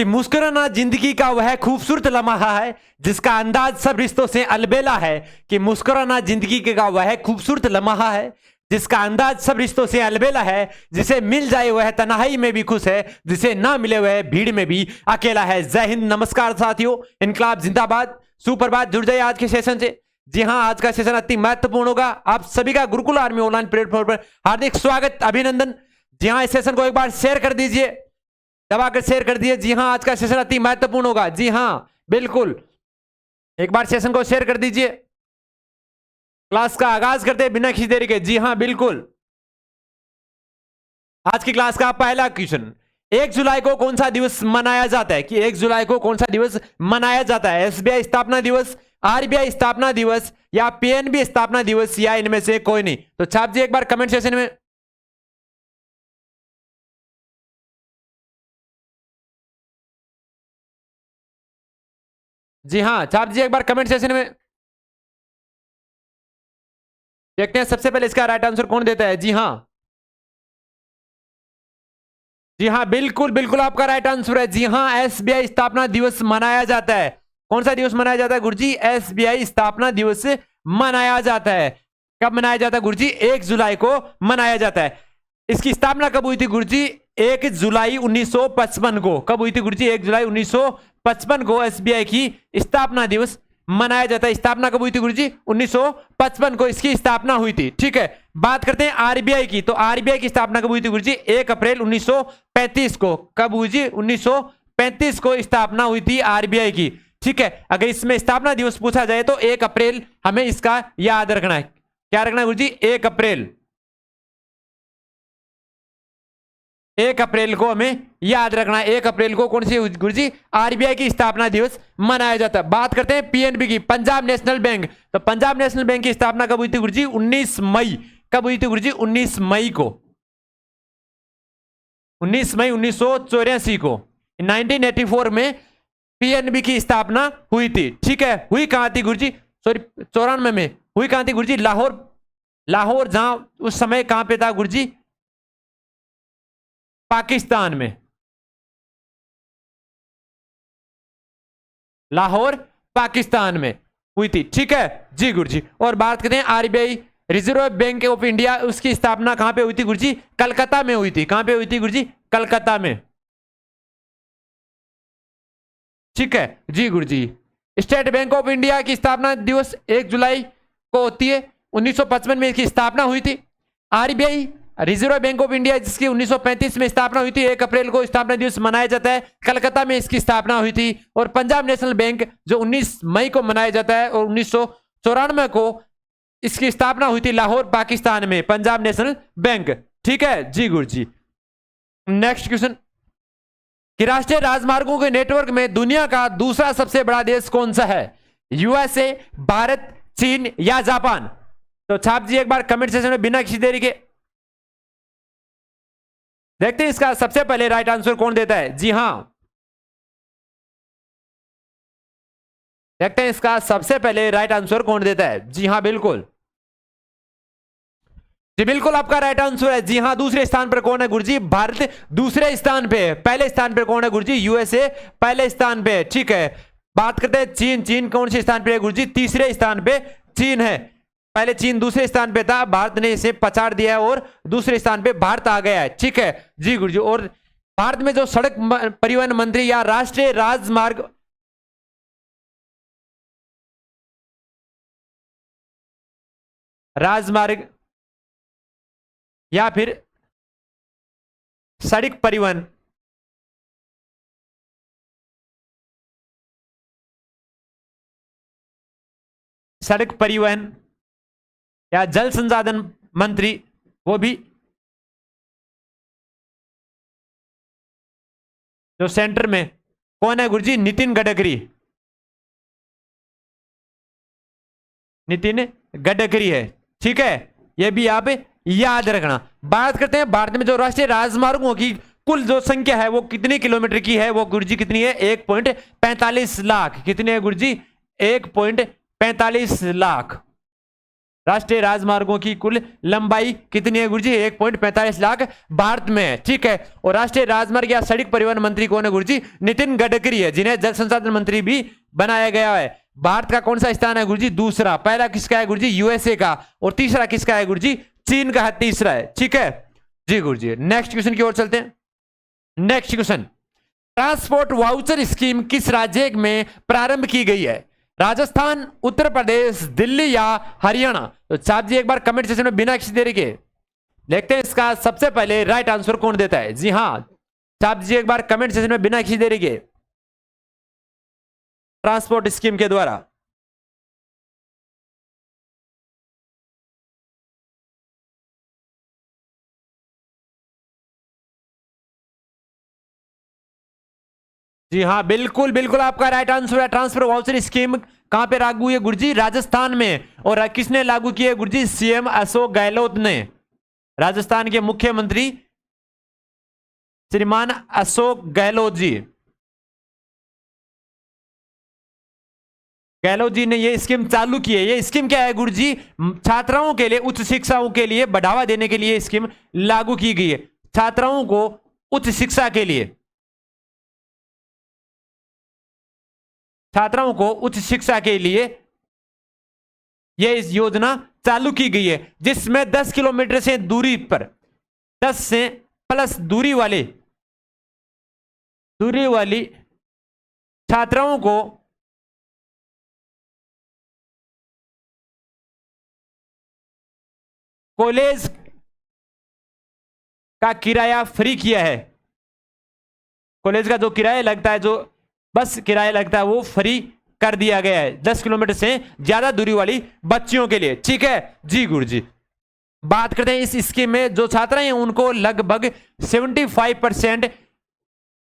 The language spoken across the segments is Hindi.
कि मुस्कुराना जिंदगी का वह खूबसूरत लम्हा है जिसका अंदाज सब रिश्तों से अलबेला है। कि मुस्कुराना जिंदगी का वह खूबसूरत लम्हा है जिसका अंदाज सब रिश्तों से अलबेला है। जिसे मिल जाए वह तन्हाई में भी खुश है, जिसे ना मिले वह भीड़ में भी अकेला है। जय हिंद, नमस्कार साथियों, इनकलाब जिंदाबाद, सुप्रभात। जुड़ जाइए आज के सेशन से। जी हां, आज का सेशन अति महत्वपूर्ण होगा। आप सभी का गुरुकुल आर्मी ऑनलाइन प्लेटफॉर्म पर हार्दिक स्वागत, अभिनंदन। जी हां, इस सेशन को एक बार शेयर कर दीजिए, दबाकर शेयर कर दिए। जी हां, आज का सेशन अति महत्वपूर्ण होगा। जी हां, बिल्कुल, एक बार सेशन को शेयर कर दीजिए। क्लास का आगाज करते हैं बिना किसी देरी के। जी हां, बिल्कुल, आज की क्लास का पहला क्वेश्चन, 1 जुलाई को कौन सा दिवस मनाया जाता है? कि 1 जुलाई को कौन सा दिवस मनाया जाता है? एसबीआई स्थापना दिवस, आरबीआई स्थापना दिवस या पीएनबी स्थापना दिवस, या इनमें से कोई नहीं? तो छाप जी एक बार कमेंट सेक्शन में। जी हां, छाप जी एक बार कमेंट सेक्शन में। देखते हैं सबसे पहले इसका राइट आंसर कौन देता है। जी हां, जी हां, बिल्कुल बिल्कुल आपका राइट आंसर है। जी हां, एसबीआई स्थापना दिवस मनाया जाता है। कौन सा दिवस मनाया जाता है गुरुजी? एसबीआई स्थापना दिवस मनाया जाता है। कब मनाया जाता है गुरुजी? 1 जुलाई को मनाया जाता है। इसकी स्थापना कब हुई थी गुरुजी? 1 जुलाई 1955 को। कब हुई थी गुरुजी? 1 जुलाई 1955 को एसबीआई की स्थापना दिवस मनाया जाता है। स्थापना कब हुई थी गुरुजी? 1955 को इसकी स्थापना हुई थी। ठीक है, बात करते हैं आरबीआई की। तो आरबीआई की स्थापना कब हुई थी गुरुजी? 1 अप्रैल 1935 को। कब हुई जी? 1935 को स्थापना हुई थी आरबीआई की। ठीक है, अगर इसमें स्थापना दिवस पूछा जाए तो 1 अप्रैल हमें इसका याद रखना है। क्या रखना है गुरुजी? 1 अप्रैल। 1 अप्रैल को हमें याद रखना है। 1 अप्रैल को कौन सी गुरुजी? आरबीआई की स्थापना दिवस मनाया जाता है। बात करते हैं पीएनबी की, पंजाब नेशनल बैंक। तो पंजाब नेशनल बैंक की स्थापना कब हुई थी गुरुजी? 19 मई। कब हुई थी गुरुजी? 19 मई को। 19 मई 1984 को, 1984 में पीएनबी की स्थापना हुई थी। ठीक है, हुई कहां थी गुरुजी? सॉरी, 94 में हुई कहां थी गुरुजी? लाहौर। लाहौर, जहां उस समय कहां पे था गुरुजी? पाकिस्तान में। लाहौर पाकिस्तान में हुई थी। ठीक है जी गुरुजी। और बात करते हैं RBI, reserve bank of India, उसकी स्थापना कहां पे हुई थी गुरुजी? कलकत्ता में हुई थी। कहां पे हुई थी गुरुजी? कलकत्ता में। ठीक है जी गुरुजी। स्टेट बैंक ऑफ इंडिया की स्थापना दिवस 1 जुलाई को होती है। 1955 में इसकी स्थापना हुई थी। RBI, reserve bank of India, जिसकी 1935 में स्थापना हुई थी, 1 अप्रैल को स्थापना दिवस मनाया जाता है। कलकत्ता में इसकी स्थापना हुई थी। और पंजाब नेशनल बैंक जो 19 मई को मनाया जाता है, और 1994 को इसकी स्थापना हुई थी लाहौर पाकिस्तान में, पंजाब नेशनल बैंक। ठीक है जी गुरुजी। नेक्स्ट क्वेश्चन, कि राष्ट्रीय राजमार्गों के नेटवर्क में दुनिया का दूसरा सबसे बड़ा देश कौन सा है? यूएसए, भारत, चीन या जापान? तो छाप जी एक बार कमेंट सेक्शन में बिना किसी देरी के। देखते हैं इसका सबसे पहले राइट आंसर कौन देता है। जी हां, देखते हैं इसका सबसे पहले राइट आंसर कौन देता है। जी हां, बिल्कुल जी, बिल्कुल आपका राइट आंसर है। जी हां, दूसरे स्थान पर कौन है गुरुजी? भारत दूसरे स्थान पे है। पहले स्थान पर कौन है गुरुजी? यूएसए पहले स्थान पे है। ठीक है, बात करते हैं चीन। चीन कौन से स्थान पे है गुरुजी? तीसरे स्थान पे चीन है। पहले चीन दूसरे स्थान पे था, भारत ने इसे पछाड़ दिया है और दूसरे स्थान पे भारत आ गया है। ठीक है जी गुरुजी। और भारत में जो सड़क परिवहन मंत्री या राष्ट्रीय राजमार्ग, राजमार्ग या फिर सड़क परिवहन, सड़क परिवहन या जल संसाधन मंत्री, वो भी जो सेंटर में कौन है गुरुजी? नितिन गडकरी। नितिन गडकरी है। ठीक है, यह भी आप याद रखना। बात करते हैं भारत में जो राष्ट्रीय राजमार्गों की कुल जो संख्या है वो कितने किलोमीटर की है? वो गुरुजी कितनी है? 1.45 लाख। कितने है गुरुजी? 1.45 लाख राष्ट्रीय राजमार्गों की कुल लंबाई कितनी है गुरुजी? 1.45 लाख भारत में है, ठीक है। और राष्ट्रीय राजमार्ग या सड़क परिवहन मंत्री कौन है गुरुजी? नितिन गडकरी है, जिन्हें जल संसाधन मंत्री भी बनाया गया है। भारत का कौन सा स्थान है गुरुजी? दूसरा। पहला किसका है गुरुजी? यूएसए का। और तीसरा किसका है गुरुजी? चीन का है, तीसरा है, ठीक है जी गुरुजी। नेक्स्ट क्वेश्चन की ओर चलते हैं। Next question, transport voucher scheme किस राज्य में प्रारंभ की गई है? राजस्थान, उत्तर प्रदेश, दिल्ली या हरियाणा? तो साहब जी एक बार कमेंट सेक्शन में बिना किसी देरी के देखते हैं इसका सबसे पहले राइट आंसर कौन देता है। जी हाँ साहब जी एक बार कमेंट सेक्शन में बिना किसी देरी के ट्रांसपोर्ट स्कीम के द्वारा। जी हाँ बिल्कुल बिल्कुल आपका राइट आंसर है। ट्रांसफर वाउचर स्कीम कहां पे लागू हुई है गुरुजी? राजस्थान में। और किसने लागू की है गुरुजी? सीएम अशोक गहलोत ने। राजस्थान के मुख्यमंत्री श्रीमान अशोक गहलोत जी, गहलोत जी ने ये स्कीम चालू की है। ये स्कीम क्या है गुरुजी? छात्राओं के लिए, उच्च शिक्षाओं के लिए बढ़ावा देने के लिए स्कीम लागू की गई है। छात्राओं को उच्च शिक्षा के लिए, छात्राओं को उच्च शिक्षा के लिए यह इस योजना चालू की गई है, जिसमें 10 किलोमीटर से दूरी पर 10 से प्लस दूरी वाली छात्राओं को कॉलेज का किराया फ्री किया है। कॉलेज का जो किराया लगता है, जो बस किराया लगता है, वो फ्री कर दिया गया है 10 किलोमीटर से ज्यादा दूरी वाली बच्चियों के लिए, ठीक है जी गुरुजी। बात करते हैं इस स्कीम में जो छात्र हैं उनको लगभग 75%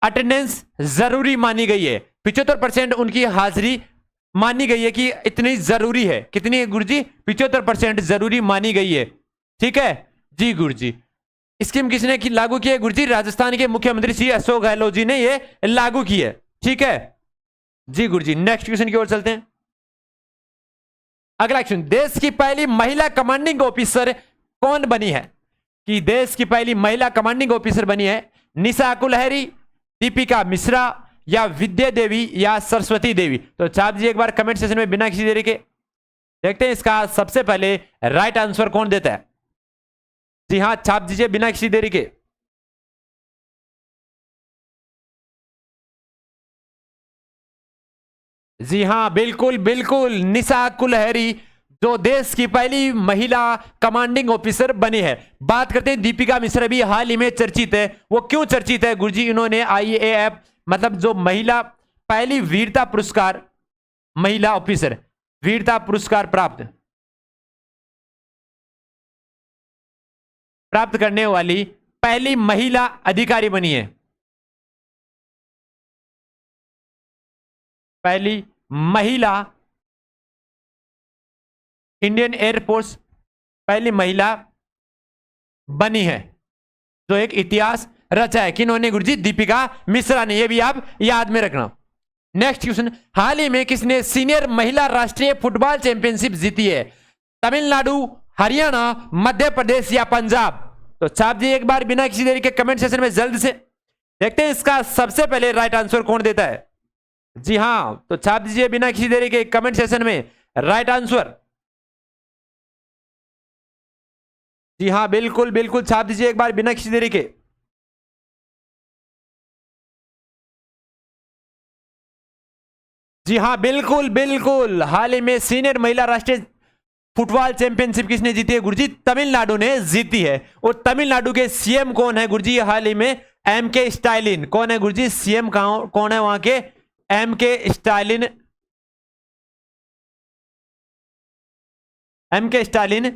अटेंडेंस जरूरी मानी गई है। 75% उनकी हाजिरी मानी गई है कि इतनी जरूरी है। कितनी है गुरुजी? 75% जरूरी मानी गई है, ठीक है जी गुरुजी। स्कीम किसने लागू की है गुरुजी? राजस्थान के मुख्यमंत्री श्री अशोक गहलोत जी ने यह लागू की है, ठीक है जी गुरुजी। नेक्स्ट क्वेश्चन की ओर चलते हैं। अगला क्वेश्चन, देश की पहली महिला कमांडिंग ऑफिसर कौन बनी है? कि देश की पहली महिला कमांडिंग ऑफिसर बनी है निशा कुलहरी, दीपिका मिश्रा या विद्या देवी या सरस्वती देवी? तो छाप जी एक बार कमेंट सेक्शन में बिना किसी देरी के देखते हैं इसका सबसे पहले राइट आंसर कौन देता है। जी हां छाप दीजिए बिना किसी देरी के। जी हां बिल्कुल बिल्कुल, निशा कुलहरी जो देश की पहली महिला कमांडिंग ऑफिसर बनी है। बात करते हैं दीपिका मिश्रा भी हाल ही में चर्चित है। वो क्यों चर्चित है गुरुजी? इन्होंने आईएएफ मतलब जो महिला पहली वीरता पुरस्कार, महिला ऑफिसर वीरता पुरस्कार प्राप्त करने वाली पहली महिला अधिकारी बनी है। पहली महिला इंडियन एयरफोर्स पहली महिला बनी है जो एक इतिहास रचा है। किन्होंने गुरुजी? दीपिका मिश्रा ने। यह भी आप याद में रखना। नेक्स्ट क्वेश्चन, हाल ही में किसने सीनियर महिला राष्ट्रीय फुटबॉल चैंपियनशिप जीती है? तमिलनाडु, हरियाणा, मध्य प्रदेश या पंजाब? तो छाप जी एक बार बिना किसी देरी के कमेंट सेक्शन में जल्द से देखते हैं इसका सबसे पहले राइट आंसर कौन देता है। जी हां तो छाप दीजिए बिना किसी देरी के कमेंट सेक्शन में राइट आंसर। जी हां बिल्कुल बिल्कुल छाप दीजिए एक बार बिना किसी देरी के। जी हां बिल्कुल बिल्कुल, हाल ही में सीनियर महिला राष्ट्रीय फुटबॉल चैंपियनशिप किसने जीती है गुरुजी? तमिलनाडु ने जीती है। और तमिलनाडु के सीएम कौन है गुरुजी? हाल ही में एमके स्टालिन। कौन है गुरुजी सीएम? कौन है वहां के? एमके स्टालिन। एमके स्टालिन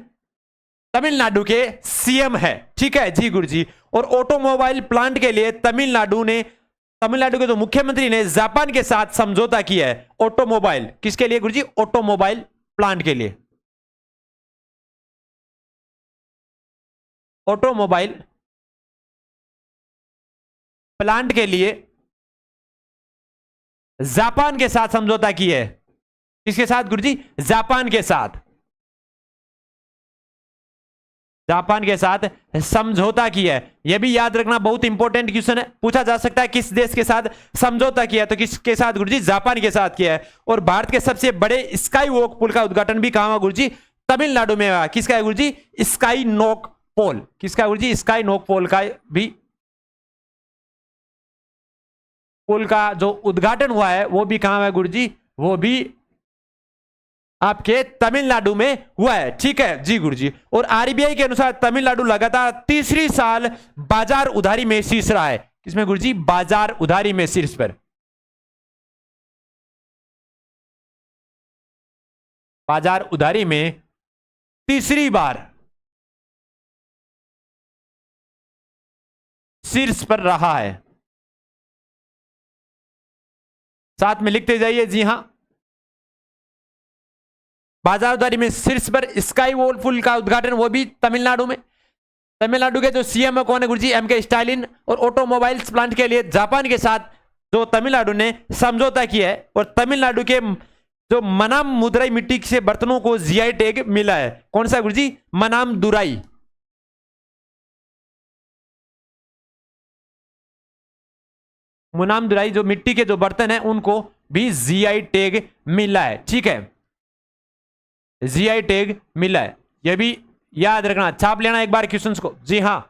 तमिलनाडु के सीएम है, ठीक है जी गुरुजी। और ऑटोमोबाइल प्लांट के लिए तमिलनाडु के जो मुख्यमंत्री ने जापान के साथ समझौता किया है। ऑटोमोबाइल किसके लिए गुरुजी? ऑटोमोबाइल प्लांट के लिए। ऑटोमोबाइल प्लांट के लिए जापान के साथ समझौता किया है। किसके साथ गुरुजी? जापान के साथ। जापान के साथ समझौता किया है। यह भी याद रखना, बहुत इंपॉर्टेंट क्वेश्चन है, पूछा जा सकता है किस देश के साथ समझौता किया है, तो किसके साथ गुरुजी? जापान के साथ किया है। और भारत के सबसे बड़े स्काई वॉक पुल का उद्घाटन भी कहां हुआ गुरुजी? तमिलनाडु में हुआ। किसका है गुरुजी? स्काई नोक पोल। किसका गुरुजी? स्काई नोक पोल का भी पुल का जो उद्घाटन हुआ है वो भी कहां हुआ है गुरुजी? वो भी आपके तमिलनाडु में हुआ है। ठीक है जी गुरुजी। और आरबीआई के अनुसार तमिलनाडु लगातार तीसरी साल बाजार उधारी में शीर्ष रहा है। किसमें गुरुजी? बाजार उधारी में शीर्ष पर। बाजार उधारी में तीसरी बार शीर्ष पर रहा है। साथ में लिखते जाइए। जी हां, बाजार उधारी में शीर्ष पर स्काई वॉल पुल का उद्घाटन वो भी तमिलनाडु में। तमिलनाडु के जो सीएम कौन है गुरुजी? एमके स्टालिन। और ऑटोमोबाइल्स प्लांट के लिए जापान के साथ जो तमिलनाडु ने समझौता किया है। और तमिलनाडु के जो मनाम मुदराई मिट्टी से बर्तनों को जीआई टैग मिला है। कौन सा गुरुजी? मनाम दुराई। मुनाम दुराई जो मिट्टी के जो बर्तन है उनको भी जीआई टैग मिला है। ठीक है, जीआई टैग मिला है, यह भी याद रखना, छाप लेना एक बार क्वेश्चंस को। जी हां,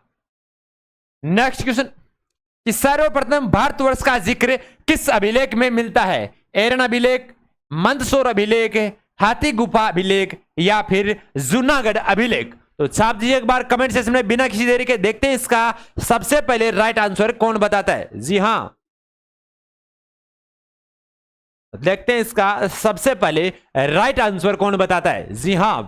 नेक्स्ट क्वेश्चन कि सर्वप्रथम भारतवर्ष का जिक्र किस अभिलेख में मिलता है? एरन अभिलेख, मंदसौर अभिलेख, हाथी गुफा अभिलेख या फिर जूनागढ़ अभिलेख? तो छाप दीजिए एक बार कमेंट सेक्शन में बिना किसी देरी के। देखते हैं इसका सबसे पहले राइट आंसर कौन बताता है। जी हां, देखते हैं इसका सबसे पहले राइट आंसर कौन बताता है। जी हां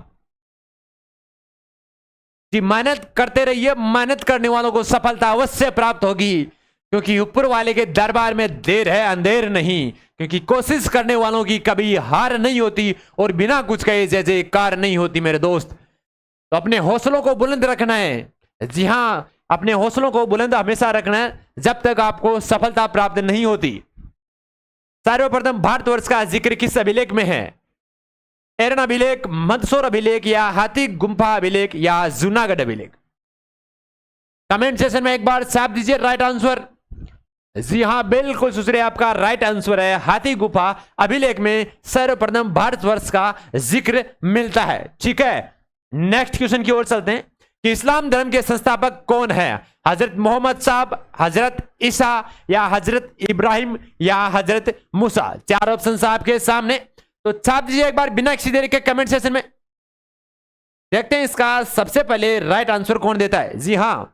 जी, मेहनत करते रहिए, मेहनत करने वालों को सफलता अवश्य प्राप्त होगी, क्योंकि ऊपर वाले के दरबार में देर है अंधेर नहीं, क्योंकि कोशिश करने वालों की कभी हार नहीं होती और बिना कुछ कहे जैसे कार नहीं होती मेरे दोस्त। तो अपने हौसलों को बुलंद रखना है। जी हां, अपने हौसलों को बुलंद हमेशा रखना है जब तक आपको सफलता प्राप्त नहीं होती। सर्वप्रथम भारतवर्ष का जिक्र किस अभिलेख में है? एरन अभिलेख, मंदसौर अभिलेख या हाथी गुम्फा अभिलेख या जूनागढ़ अभिलेख? कमेंट सेक्शन में एक बार छाप दीजिए राइट आंसर। जी हां, बिल्कुल सुसरे, आपका राइट आंसर है हाथी गुफा अभिलेख में सर्वप्रथम भारतवर्ष का जिक्र मिलता है। ठीक है, नेक्स्ट क्वेश्चन की ओर चलते हैं कि इस्लाम धर्म के संस्थापक कौन है? हजरत मोहम्मद साहब, हजरत ईसा या हजरत इब्राहिम या हजरत मूसा? चार ऑप्शन आपके सामने, तो छाप दीजिए एक बार बिना किसी देरी के कमेंट सेक्शन में। देखते हैं इसका सबसे पहले राइट आंसर कौन देता है। जी हां,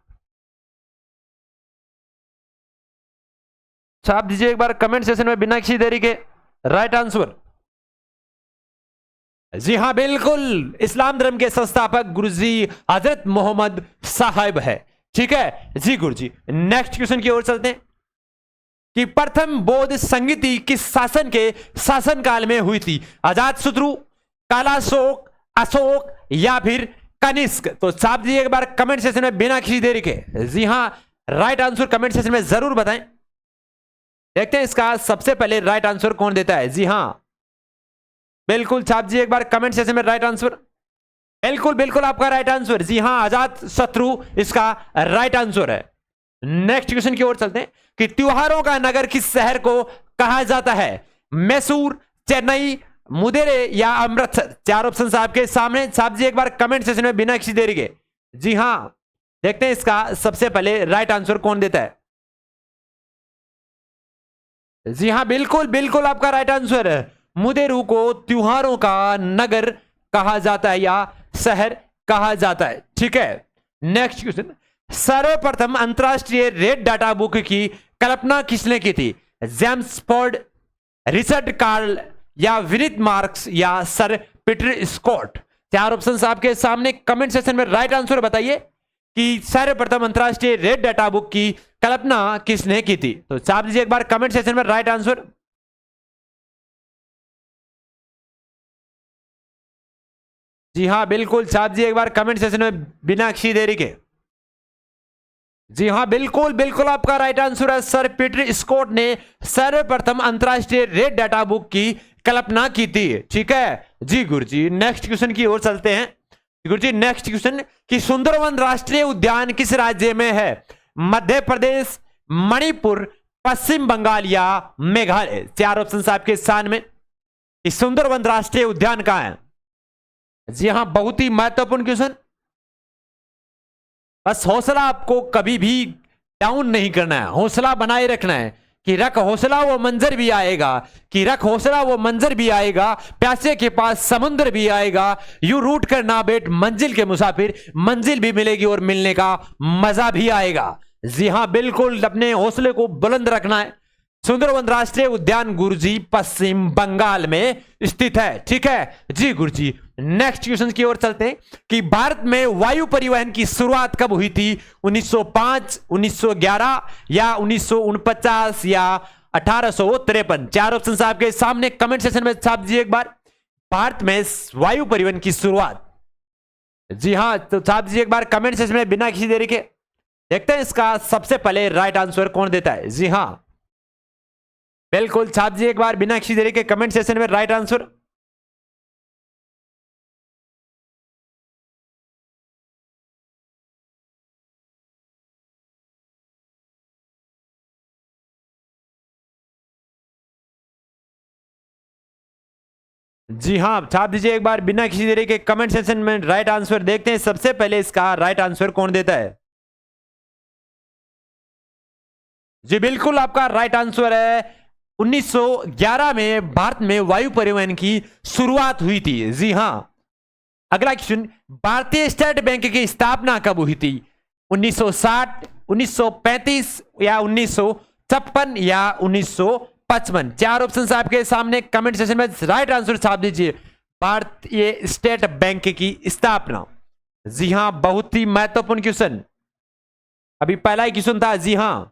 छाप दीजिए एक बार कमेंट सेक्शन में बिना किसी देरी के राइट आंसर। जी हां, बिल्कुल, इस्लाम धर्म के संस्थापक गुरुजी हजरत मोहम्मद साहब है। ठीक है जी गुरुजी। नेक्स्ट क्वेश्चन की ओर चलते हैं कि प्रथम बौद्ध संगीति किस शासन के शासनकाल में हुई थी? अजातशत्रु, कालाशोक, अशोक या फिर कनिष्क? तो छाप दीजिए एक बार कमेंट सेक्शन में बिना किसी देरी के। जी हां, राइट आंसर कमेंट सेक्शन में जरूर बताएं। देखते हैं इसका सबसे पहले राइट आंसर कौन देता है। जी हां, बिल्कुल, छाप दीजिए एक बार कमेंट सेक्शन में राइट आंसर। बिल्कुल बिल्कुल, आपका राइट आंसर। जी हां, अजातशत्रु इसका राइट आंसर है। नेक्स्ट क्वेश्चन की ओर चलते हैं कि त्योहारों का नगर किस शहर को कहा जाता है? मैसूर, चेन्नई, मुदेरे या अमृतसर? चार ऑप्शन आपके सामने, छाप दीजिए एक बार कमेंट सेक्शन में बिना किसी देरी के। जी हां, देखते हैं इसका सबसे पहले राइट आंसर कौन देता है। जी हां, बिल्कुल बिल्कुल, आपका राइट आंसर है। मुदेरू को त्योहारों का नगर कहा जाता है या शहर कहा जाता है। ठीक है, नेक्स्ट क्वेश्चन, सर्वप्रथम अंतरराष्ट्रीय रेड डाटा बुक की कल्पना किसने की थी? जेम्स फोर्ड, रिचर्ड कार्ल या विनित मार्क्स या सर पीटर स्कॉट? चार ऑप्शंस आपके सामने, कमेंट सेक्शन में राइट आंसर बताइए कि सर्वप्रथम अंतरराष्ट्रीय रेड डाटा बुक की कल्पना किसने की थी? तो छाप दीजिए एक बार कमेंट सेक्शन में राइट आंसर। जी हां, बिल्कुल, छाप दीजिए एक बार कमेंट सेक्शन में बिना किसी देरी के। जी हां, बिल्कुल बिल्कुल, आपका राइट आंसर है सर पीटर स्कॉट ने सर्वप्रथम अंतरराष्ट्रीय रेड डाटा बुक की कल्पना की थी। ठीक है जी गुरुजी। नेक्स्ट क्वेश्चन की ओर चलते हैं गुरुजी नेक्स्ट क्वेश्चन कि सुंदरवन राष्ट्रीय उद्यान किस राज्य में है? मध्य प्रदेश, मणिपुर, पश्चिम बंगाल या मेघालय। 4 ऑप्शन आपके सामने में कि सुंदरवन राष्ट्रीय उद्यान कहां है? जी हां, बहुत ही महत्वपूर्ण क्वेश्चन। बस हौसला आपको कभी भी डाउन नहीं करना है, हौसला बनाए रखना है कि रख हौसला वो मंजर भी आएगा, कि रख हौसला वो मंजर भी आएगा, प्यासे के पास समुद्र भी आएगा। यू रूट करना बेट मंजिल के मुसाफिर, मंजिल भी मिलेगी और मिलने का मजा भी आएगा। जी हां, बिल्कुल अपने हौसले को बुलंद रखना है। सुंदरवन राष्ट्रीय उद्यान गुरुजी पश्चिम बंगाल में स्थित है। ठीक है जी गुरुजी। नेक्स्ट क्वेश्चन की ओर चलते हैं कि भारत में वायु परिवहन की शुरुआत कब हुई थी? 1905, 1911 या 1949 या 1853। 4 ऑप्शन आपके सामने कमेंट सेक्शन में छाप दीजिए एक बार। भारत में वायु परिवहन की शुरुआत, जी हां, तो छाप दीजिए एक बार कमेंट सेक्शन में बिना किसी देरी के। देखते हैं इसका सबसे पहले राइट आंसर कौन देता है। जी हां, बिल्कुल छाप दीजिए एक बार बिना किसी देरी के कमेंट सेक्शन में राइट आंसर। जी हां, छाप दीजिए एक बार बिना किसी देरी के कमेंट सेक्शन में राइट आंसर। देखते हैं सबसे पहले इसका राइट आंसर कौन देता है। जी बिल्कुल, आपका राइट आंसर है 1911 में भारत में वायु परिवहन की शुरुआत हुई थी। जी हां। अगला क्वेश्चन, भारतीय स्टेट बैंक की स्थापना कब हुई थी? 1960, 1935 या 1956 या 1955। 4 ऑप्शन आपके सामने कमेंट सेक्शन में राइट आंसर छाप दीजिए। भारतीय स्टेट बैंक की स्थापना, जी हां, बहुत ही महत्वपूर्ण क्वेश्चन। अभी पहला ही क्वेश्चन था। जी हां,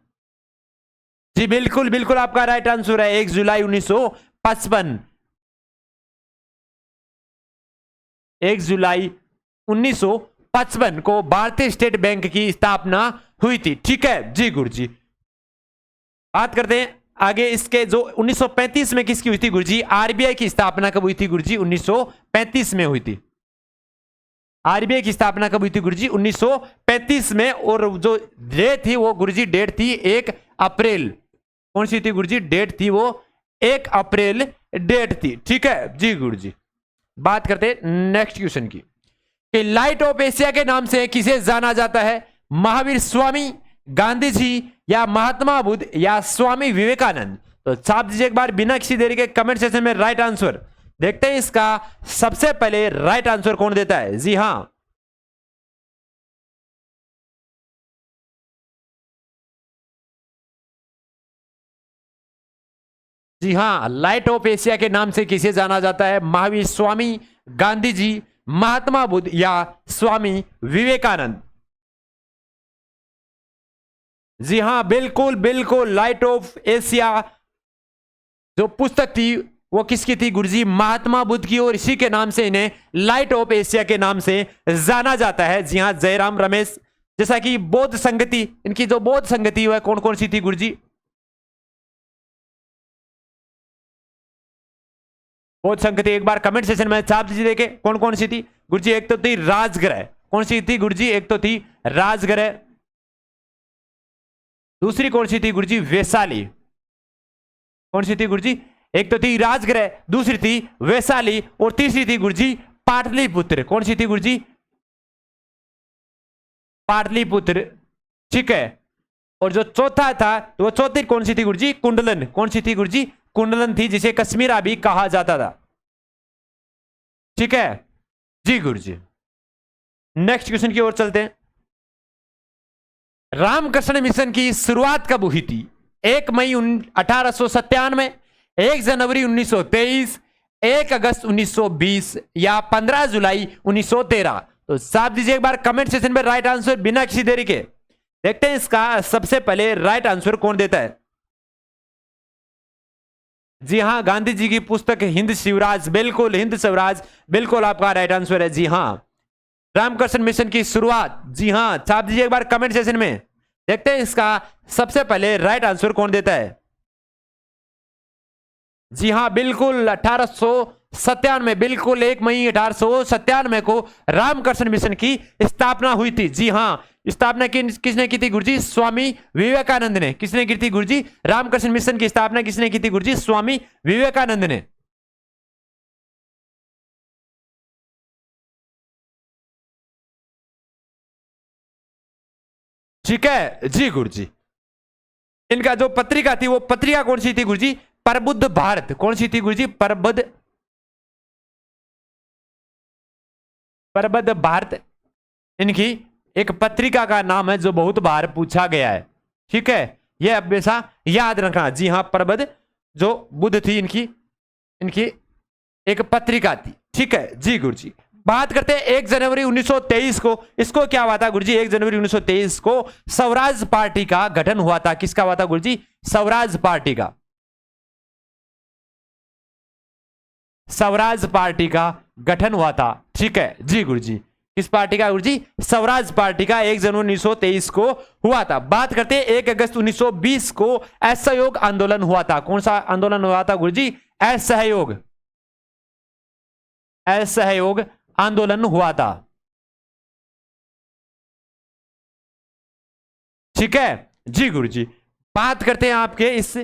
जी बिल्कुल बिल्कुल आपका राइट आंसर है 1 जुलाई 1955। 1 जुलाई 1955 को भारतीय स्टेट बैंक की स्थापना हुई थी। ठीक है जी गुरुजी। बात करते हैं आगे इसके, जो 1935 में किसकी हुई थी गुरुजी? आरबीआई की स्थापना कब हुई थी गुरुजी? 1935 में हुई थी। आरबीआई की स्थापना कब हुई थी गुरुजी? 1935 में। और जो डेट थी वो गुरुजी डेट थी 1 अप्रैल। कौन सी थी गुरुजी? डेट थी वो 1 अप्रैल डेट थी। ठीक है जी गुरुजी। बात करते हैं नेक्स्ट क्वेश्चन की कि लाइट ऑफ एशिया के नाम से किसे जाना जाता है? महावीर स्वामी, गांधी जी या महात्मा बुद्ध या स्वामी विवेकानंद। तो छाप दीजिए एक बार बिना किसी देरी के कमेंट सेक्शन में राइट आंसर। देखते हैं इसका सबसे पहले राइट आंसर कौन देता है। जी हां, जी हां, लाइट ऑफ एशिया के नाम से किसे जाना जाता है? महावीर स्वामी, गांधी जी, महात्मा बुद्ध या स्वामी विवेकानंद। जी हां, बिल्कुल बिल्कुल, लाइट ऑफ एशिया जो पुस्तक थी वो किसकी थी गुरुजी? महात्मा बुद्ध की, और इसी के नाम से इन्हें लाइट ऑफ एशिया के नाम से जाना जाता है। जी हां, जयराम रमेश। जैसा कि बौद्ध संगति, इनकी जो बौद्ध संगति है कौन कौन सी थी गुरुजी? बौद्ध संगति एक बार कमेंट सेक्शन में छाप दीजिए देखे कौन कौन सी थी गुरुजी। एक तो थी राजगृह। कौन सी थी गुरुजी? एक तो थी राजगृह। दूसरी कौन सी थी गुरुजी? वैशाली। कौन सी थी गुरुजी? एक तो थी राजगृह, दूसरी थी वैशाली, और तीसरी थी गुरुजी पाटलिपुत्र। कौन सी थी गुरुजी? पाटलिपुत्र। ठीक है। और जो चौथा था तो वो चौथी कौन सी थी गुरुजी? कुंडलन। कौन सी थी गुरुजी? कुंडलन थी, जिसे कश्मीरा भी कहा जाता था। ठीक है जी गुरुजी। नेक्स्ट क्वेश्चन की ओर चलते हैं। रामकृष्ण मिशन की शुरुआत कब हुई थी? 1 मई 1897, 1 जनवरी 1923, 1 अगस्त 1920 या 15 जुलाई 1913। तो साफ दीजिए एक बार कमेंट सेक्शन में राइट आंसर बिना किसी देरी के। देखते हैं इसका सबसे पहले राइट आंसर कौन देता है। जी हां, गांधी जी की पुस्तक हिंद स्वराज। बिल्कुल, हिंद स्वराज बिल्कुल आपका राइट आंसर है। जी हां, रामकृष्ण मिशन की शुरुआत। जी हां, छाप दीजिए एक बार कमेंट सेक्शन में। देखते हैं इसका सबसे पहले राइट आंसर कौन देता है। जी हां, बिल्कुल 97, बिल्कुल 1 मई 1897 को रामकृष्ण मिशन की स्थापना हुई थी। जी हाँ, स्थापना किसने की थी गुरुजी? स्वामी विवेकानंद ने। किसने की थी गुरुजी? रामकृष्ण मिशन की स्थापना किसने की थी गुरुजी? स्वामी विवेकानंद ने। ठीक है जी गुरुजी। इनका जो पत्रिका थी वो पत्रिका कौन सी थी गुरुजी? प्रबुद्ध भारत। कौन सी थी गुरुजी? प्रबुद्ध भारत इनकी एक पत्रिका का नाम है जो बहुत बार पूछा गया है। ठीक है, यह हमेशा याद रखना। जी हाँ, प्रबुद्ध जो बुद्ध थी इनकी एक पत्रिका थी। ठीक है जी गुरुजी। बात करते हैं 1 जनवरी 1923 को, इसको क्या हुआ था गुरुजी? 1 जनवरी 1923 को स्वराज पार्टी का गठन हुआ था। किसका हुआ था गुरुजी? स्वराज पार्टी का। स्वराज पार्टी का गठन हुआ था। ठीक है जी गुरुजी। किस पार्टी का गुरुजी? स्वराज पार्टी का 1 जनवरी 1923 को हुआ था। बात करते हैं 1 अगस्त 1920 को असहयोग आंदोलन हुआ था। कौन सा आंदोलन हुआ था गुरुजी? असहयोग आंदोलन हुआ था। ठीक है जी गुरुजी। बात करते हैं आपके इस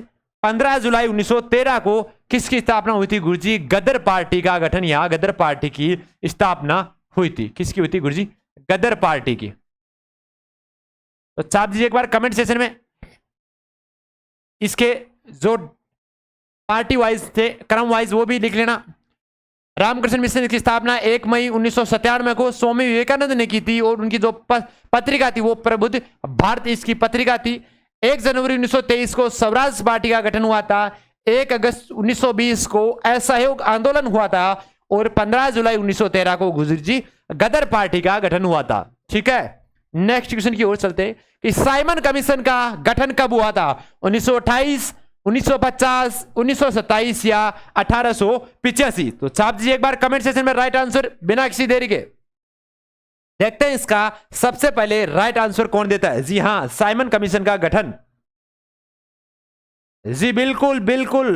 15 जुलाई 1913 को किसकी स्थापना हुई थी गुरुजी? गदर पार्टी का गठन, यहां गदर पार्टी की स्थापना हुई थी। किसकी हुई थी गुरुजी? गदर पार्टी की। तो छाप दीजिए एक बार कमेंट सेशन में। इसके जो पार्टी वाइज थे, क्रम वाइज, वो भी लिख लेना। रामकृष्ण मिशन की स्थापना 1 मई 1997 को स्वामी विवेकानंद ने की थी और उनकी जो पत्रिका थी वो प्रबुद्ध भारत इसकी पत्रिका थी। 1 जनवरी 1923 को स्वराज पार्टी का गठन हुआ था। 1 अगस्त 1920 को असहयोग आंदोलन हुआ था और 15 जुलाई 1913 को गुरुजी गदर पार्टी का गठन हुआ था। ठीक है, नेक्स्ट क्वेश्चन की ओर चलते हैं कि साइमन कमीशन का गठन कब हुआ था? 1928, 1950, 1927 या 1885? तो छाप दीजिए एक बार कमेंट सेक्शन में राइट आंसर बिना किसी देरी के। देखते हैं इसका सबसे पहले राइट आंसर कौन देता है। जी हां, साइमन कमीशन का गठन। जी बिल्कुल बिल्कुल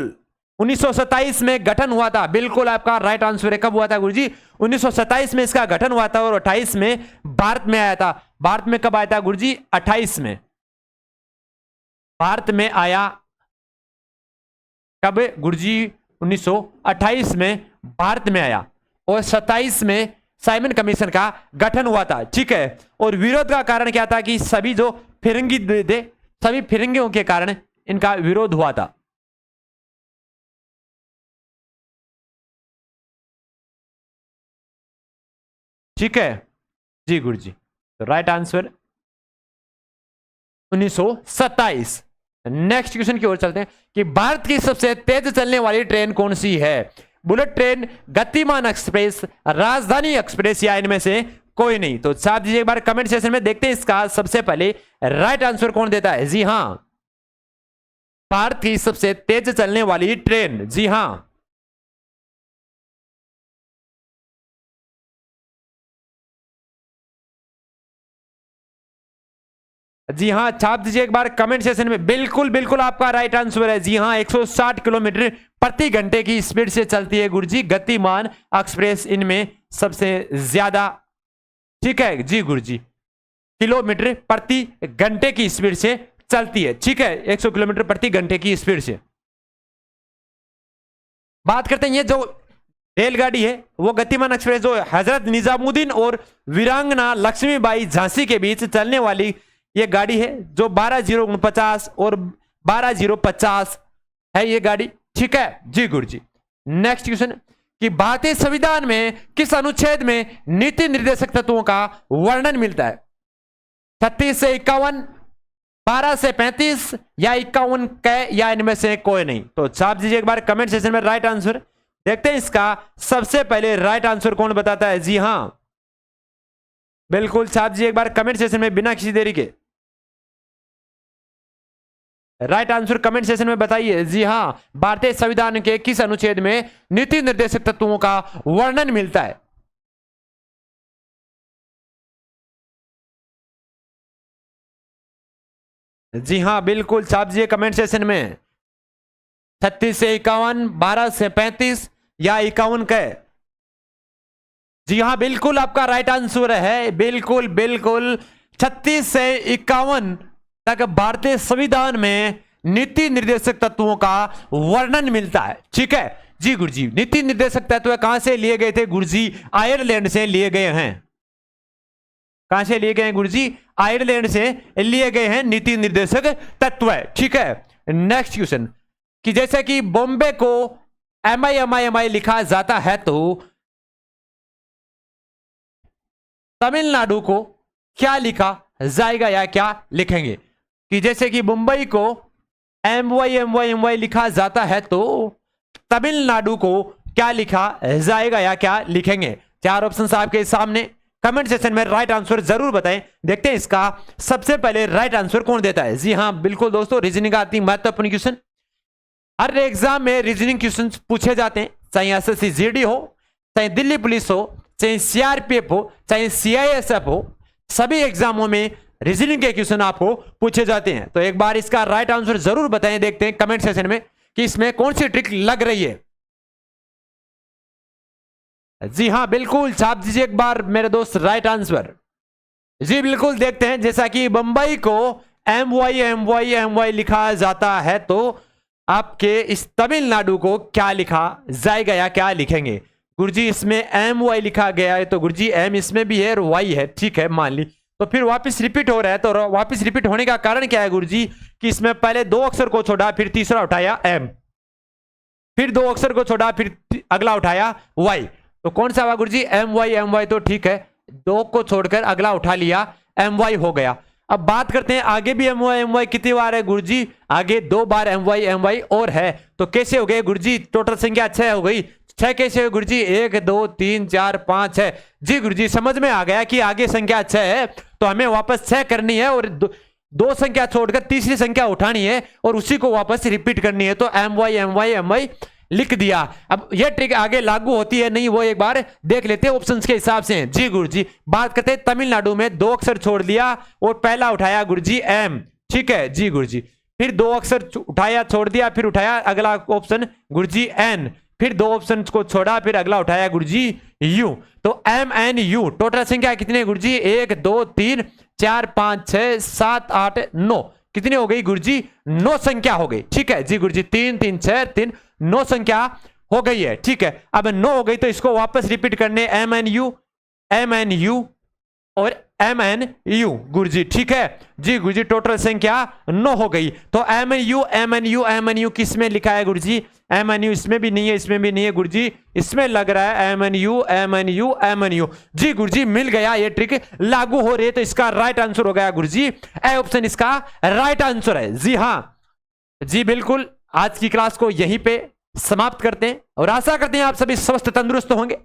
1927 में गठन हुआ था। बिल्कुल आपका राइट आंसर है। कब हुआ था गुरुजी? 1927 में इसका गठन हुआ था और 28 में भारत में आया था। भारत में कब आया था गुरुजी? 28 में भारत में आया। कब गुरुजी? 1928 में भारत में आया और 27 में साइमन कमीशन का गठन हुआ था। ठीक है, और विरोध का कारण क्या था कि सभी जो फिरंगी थे, सभी फिरंगियों के कारण इनका विरोध हुआ था। ठीक है जी गुरुजी। तो राइट आंसर 1927। नेक्स्ट क्वेश्चन की ओर चलते हैं कि भारत की सबसे तेज चलने वाली ट्रेन कौन सी है? बुलेट ट्रेन, गतिमान एक्सप्रेस, राजधानी एक्सप्रेस या इनमें से कोई नहीं? तो छाप दीजिए एक बार कमेंट सेक्शन में। देखते हैं इसका सबसे पहले राइट आंसर कौन देता है। जी हां, भारत की सबसे तेज चलने वाली ट्रेन। जी हां, जी हां, छाप दीजिए एक बार कमेंट सेक्शन में। बिल्कुल बिल्कुल आपका राइट आंसर है। जी हां, 160 किलोमीटर प्रति घंटे की स्पीड से चलती है गुरुजी गतिमान एक्सप्रेस इनमें सबसे ज्यादा। ठीक है जी गुरुजी, किलोमीटर प्रति घंटे की स्पीड से चलती है। ठीक है, 100 किलोमीटर प्रति घंटे की स्पीड से। बात करते हैं ये जो रेलगाड़ी है वो गतिमान एक्सप्रेस जो हजरत निजामुद्दीन और वीरांगना लक्ष्मीबाई झांसी के बीच चलने वाली ये गाड़ी है जो 12:049 और 12:050 है ये गाड़ी। ठीक है जी गुरुजी। नेक्स्ट क्वेश्चन कि भारतीय संविधान में किस अनुच्छेद में नीति निर्देशक तत्वों का वर्णन मिलता है? 36 से 51, 12 से 35 या 51 के या इनमें से कोई नहीं? तो छाप दीजिए एक बार कमेंट सेक्शन में राइट आंसर। देखते हैं इसका सबसे पहले राइट आंसर कौन बताता है। जी हां, बिल्कुल छाप दीजिए एक बार कमेंट सेक्शन में बिना किसी देरी के। राइट आंसर कमेंट सेक्शन में बताइए। जी हां, भारतीय संविधान के किस अनुच्छेद में नीति निर्देशक तत्वों का वर्णन मिलता है? जी हां, बिल्कुल छाप दीजिए कमेंट सेक्शन में। 36 से 51, 12 से 35 या 51 का? जी हाँ बिल्कुल आपका राइट आंसर है, बिल्कुल बिल्कुल 36 से 51 तक भारतीय संविधान में नीति निर्देशक तत्वों का वर्णन मिलता है। ठीक है जी गुरुजी, नीति निर्देशक तत्व कहां से लिए गए थे गुरुजी? आयरलैंड से लिए गए हैं। कहां से लिए गए हैं गुरुजी? आयरलैंड से लिए गए हैं नीति निर्देशक तत्व। ठीक है, नेक्स्ट क्वेश्चन कि जैसे कि बॉम्बे को MI लिखा जाता है तो तमिलनाडु को क्या लिखा जाएगा या क्या लिखेंगे? कि जैसे कि मुंबई को MY लिखा जाता है तो तमिलनाडु को क्या लिखा जाएगा या क्या लिखेंगे? 4 ऑप्शंस आपके सामने, कमेंट सेक्शन में राइट आंसर जरूर बताएं। देखते हैं इसका सबसे पहले राइट आंसर कौन देता है। जी हां बिल्कुल दोस्तों, रीजनिंग आती महत्वपूर्ण क्वेश्चन, हर एग्जाम में रीजनिंग क्वेश्चन पूछे जाते हैं, चाहे SSC GD हो, चाहे दिल्ली पुलिस हो, चाहे CRPF हो, चाहे CISF हो, सभी एग्जामों में रीजनिंग के क्वेश्चन आपको पूछे जाते हैं। तो एक बार इसका राइट आंसर जरूर बताएं, देखते हैं कमेंट सेक्शन में कि इसमें कौन सी ट्रिक लग रही है। जी हां बिल्कुल, छाप दीजिए एक बार मेरे दोस्त राइट आंसर। जी बिल्कुल, देखते हैं जैसा कि बंबई को MY लिखा जाता है तो आपके इस तमिलनाडु को क्या लिखा जाएगा या क्या लिखेंगे? गुरुजी इसमें MY लिखा गया है तो गुरुजी M इसमें भी है और Y है। ठीक है, मान ली तो फिर वापस रिपीट हो रहा है, तो वापस रिपीट होने का कारण क्या है गुरुजी? कि इसमें पहले 2 अक्षर को छोड़ा, फिर तीसरा उठाया M, फिर 2 अक्षर को छोड़ा, फिर अगला उठाया Y, तो कौन सा हुआ गुरुजी? MY तो ठीक है, 2 को छोड़कर अगला उठा लिया, MY हो गया। अब बात करते हैं आगे भी MY कितनी बार है गुरुजी? आगे 2 बार MY और है, तो कैसे हो गए गुरुजी? टोटल संख्या 6 हो गई। 6 कैसे हो गुरुजी? 1 2 3 4 5 6। जी गुरुजी समझ में आ गया कि आगे संख्या 6 है तो हमें वापस 6 करनी है और 2 संख्या छोड़कर तीसरी संख्या उठानी है और उसी को वापस रिपीट करनी है, तो MY लिख दिया। अब यह ट्रिक आगे लागू होती है नहीं, वो एक बार देख लेते हैं ऑप्शंस के हिसाब से। जी गुरुजी, बात करते हैं तमिलनाडु में 2 अक्षर छोड़ दिया और पहला उठाया गुरुजी M। ठीक है जी गुरुजी, फिर 2 अक्षर उठाया छोड़ दिया, फिर उठाया अगला ऑप्शन गुरुजी N, फिर 2 ऑप्शन को छोड़ा, फिर अगला उठाया गुरुजी U, तो MNU। टोटल संख्या कितनी है गुरुजी? 1 2 3 4 5 6 7 8 9। कितनी हो गई गुरुजी? 9 संख्या हो गई। ठीक है जी गुरुजी, 3 3 6 3 9 संख्या हो गई है। ठीक है, अब 9 हो गई तो इसको वापस रिपीट करने MNU और MNU गुरुजी। ठीक है जी गुरुजी, टोटल संख्या 9 हो गई, तो MNU किस में लिखा है गुरुजी? MNU इसमें भी नहीं है, इसमें भी नहीं है गुरुजी, इसमें लग रहा है MNU। जी गुरुजी मिल गया, ये ट्रिक लागू हो रही है, तो इसका राइट आंसर हो गया गुरुजी ए ऑप्शन, इसका राइट आंसर है। जी हां जी बिल्कुल, आज की क्लास को यहीं पे समाप्त करते हैं और आशा करते हैं आप सभी स्वस्थ तंदुरुस्त होंगे।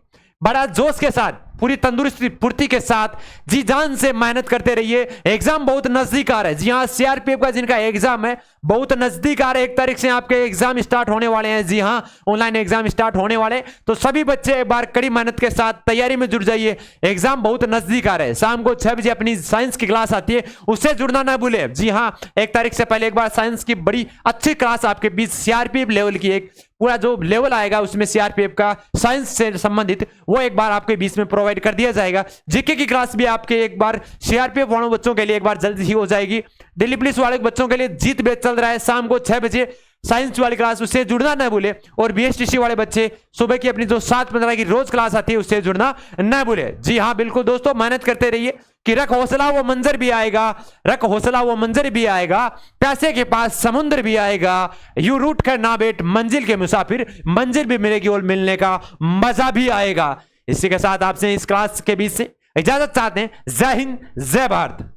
बड़ा जोश के साथ, पूरी तंदुरुस्ती पूर्ति के साथ जी जान से मेहनत करते रहिए। एग्जाम बहुत नजदीक आ रहा है। जी हाँ, CRPF का जिनका एग्जाम है बहुत नजदीक आ रहा है, 1 तारीख से आपके एग्जाम स्टार्ट होने वाले हैं। जी हाँ, ऑनलाइन एग्जाम स्टार्ट होने वाले, तो सभी बच्चे एक बार कड़ी मेहनत के साथ तैयारी में जुड़ जाइए। एग्जाम बहुत नजदीक आ रहा है। शाम को 6 बजे अपनी साइंस की क्लास आती है, उससे जुड़ना ना भूले। जी हाँ, 1 तारीख से पहले एक बार साइंस की बड़ी अच्छी क्लास आपके बीच CRPF लेवल की एक पूरा जो लेवल आएगा उसमें CRPF का साइंस से संबंधित वो एक बार आपके बीच में प्रोवाइड कर दिया जाएगा। जीके की क्लास भी आपके एक बार CRPF वालों बच्चों के लिए एक बार जल्द ही हो जाएगी। दिल्ली पुलिस वाले बच्चों के लिए जीत बैच चल रहा है, शाम को 6 बजे साइंस वाली क्लास, उससे जुड़ना ना भूले। और BSTC वाले बच्चे सुबह की अपनी जो 7:15 की रोज क्लास आती है उससे जुड़ना ना भूले। जी हाँ बिल्कुल दोस्तों, मेहनत करते रहिए कि रख हौसला वो मंजर भी आएगा, रख हौसला वो मंजर भी आएगा, प्यासे के पास समुद्र भी आएगा, यू रूट कर ना बैठ मंजिल के मुसाफिर, मंजिल भी मिलेगी और मिलने का मजा भी आएगा। इसी के साथ आपसे इस क्लास के बीच से इजाजत चाहते हैं। जय हिंद, जय भारत।